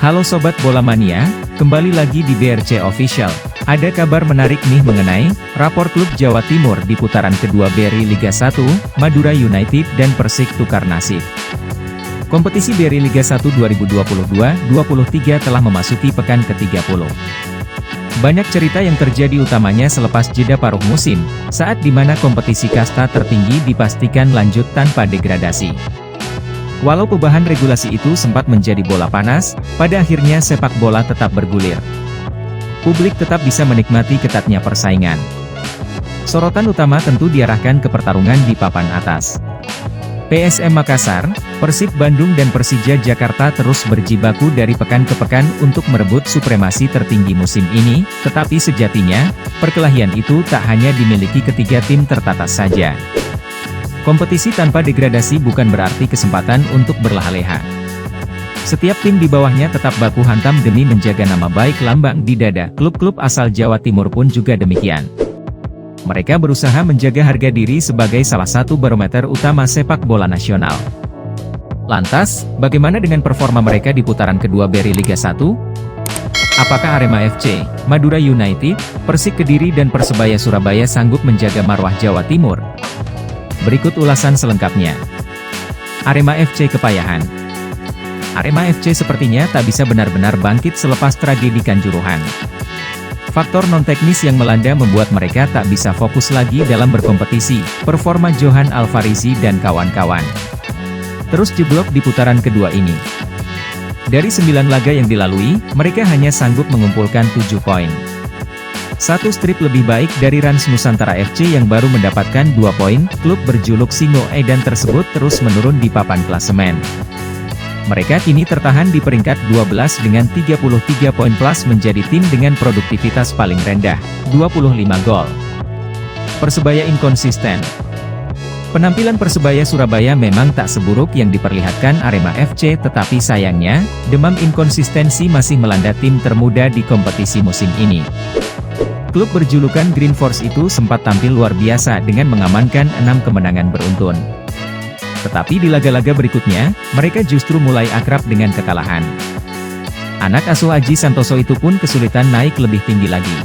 Halo Sobat Bola Mania, kembali lagi di BRC Official. Ada kabar menarik nih mengenai rapor klub Jawa Timur di putaran kedua BRI Liga 1, Madura United dan Persik tukar nasib. Kompetisi BRI Liga 1 2022-23 telah memasuki pekan ke-30. Banyak cerita yang terjadi utamanya selepas jeda paruh musim, saat dimana kompetisi kasta tertinggi dipastikan lanjut tanpa degradasi. Walau perubahan regulasi itu sempat menjadi bola panas, pada akhirnya sepak bola tetap bergulir. Publik tetap bisa menikmati ketatnya persaingan. Sorotan utama tentu diarahkan ke pertarungan di papan atas. PSM Makassar, Persib Bandung dan Persija Jakarta terus berjibaku dari pekan ke pekan untuk merebut supremasi tertinggi musim ini, tetapi sejatinya, perkelahian itu tak hanya dimiliki ketiga tim tertata saja. Kompetisi tanpa degradasi bukan berarti kesempatan untuk berleha-leha. Setiap tim di bawahnya tetap baku hantam demi menjaga nama baik lambang di dada. Klub-klub asal Jawa Timur pun juga demikian. Mereka berusaha menjaga harga diri sebagai salah satu barometer utama sepak bola nasional. Lantas, bagaimana dengan performa mereka di putaran kedua BRI Liga 1? Apakah Arema FC, Madura United, Persik Kediri dan Persebaya Surabaya sanggup menjaga marwah Jawa Timur? Berikut ulasan selengkapnya. Arema FC kepayahan. Arema FC sepertinya tak bisa benar-benar bangkit selepas tragedi Kanjuruhan. Faktor non-teknis yang melanda membuat mereka tak bisa fokus lagi dalam berkompetisi, performa Johan Alfarisi dan kawan-kawan terus jeblok di putaran kedua ini. Dari 9 laga yang dilalui, mereka hanya sanggup mengumpulkan 7 poin. Satu strip lebih baik dari Rans Nusantara FC yang baru mendapatkan 2 poin, klub berjuluk Singo Edan tersebut terus menurun di papan klasemen. Mereka kini tertahan di peringkat 12 dengan 33 poin plus menjadi tim dengan produktivitas paling rendah, 25 gol. Persebaya inkonsisten. Penampilan Persebaya Surabaya memang tak seburuk yang diperlihatkan Arema FC, tetapi sayangnya, demam inkonsistensi masih melanda tim termuda di kompetisi musim ini. Klub berjulukan Green Force itu sempat tampil luar biasa dengan mengamankan 6 kemenangan beruntun. Tetapi di laga-laga berikutnya, mereka justru mulai akrab dengan kekalahan. Anak asuh Aji Santoso itu pun kesulitan naik lebih tinggi lagi.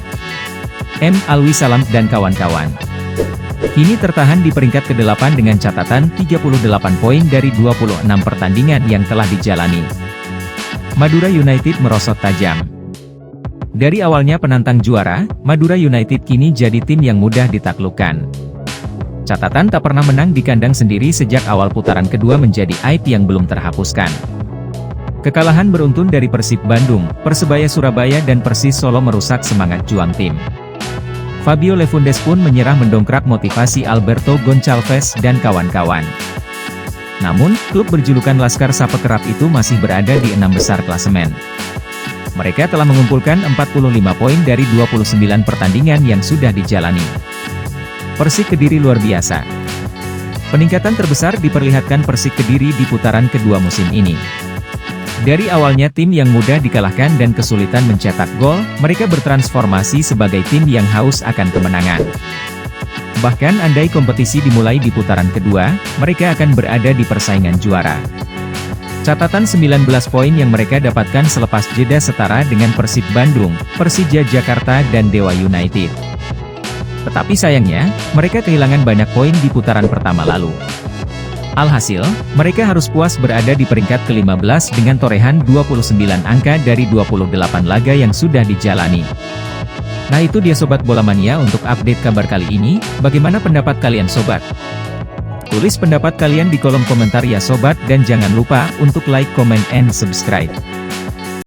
M. Alwi Salam dan kawan-kawan kini tertahan di peringkat ke-8 dengan catatan 38 poin dari 26 pertandingan yang telah dijalani. Madura United merosot tajam. Dari awalnya penantang juara, Madura United kini jadi tim yang mudah ditaklukkan. Catatan tak pernah menang di kandang sendiri sejak awal putaran kedua menjadi aib yang belum terhapuskan. Kekalahan beruntun dari Persib Bandung, Persebaya Surabaya dan Persis Solo merusak semangat juang tim. Fabio Lefundes pun menyerah mendongkrak motivasi Alberto Goncalves dan kawan-kawan. Namun, klub berjulukan Laskar Sapekerap itu masih berada di 6 besar klasemen. Mereka telah mengumpulkan 45 poin dari 29 pertandingan yang sudah dijalani. Persik Kediri luar biasa. Peningkatan terbesar diperlihatkan Persik Kediri di putaran kedua musim ini. Dari awalnya tim yang mudah dikalahkan dan kesulitan mencetak gol, mereka bertransformasi sebagai tim yang haus akan kemenangan. Bahkan andai kompetisi dimulai di putaran kedua, mereka akan berada di persaingan juara. Catatan 19 poin yang mereka dapatkan selepas jeda setara dengan Persib Bandung, Persija Jakarta dan Dewa United. Tetapi sayangnya, mereka kehilangan banyak poin di putaran pertama lalu. Alhasil, mereka harus puas berada di peringkat ke-15 dengan torehan 29 angka dari 28 laga yang sudah dijalani. Nah itu dia Sobat Bola Mania untuk update kabar kali ini, bagaimana pendapat kalian Sobat? Tulis pendapat kalian di kolom komentar ya Sobat dan jangan lupa untuk like, comment, and subscribe.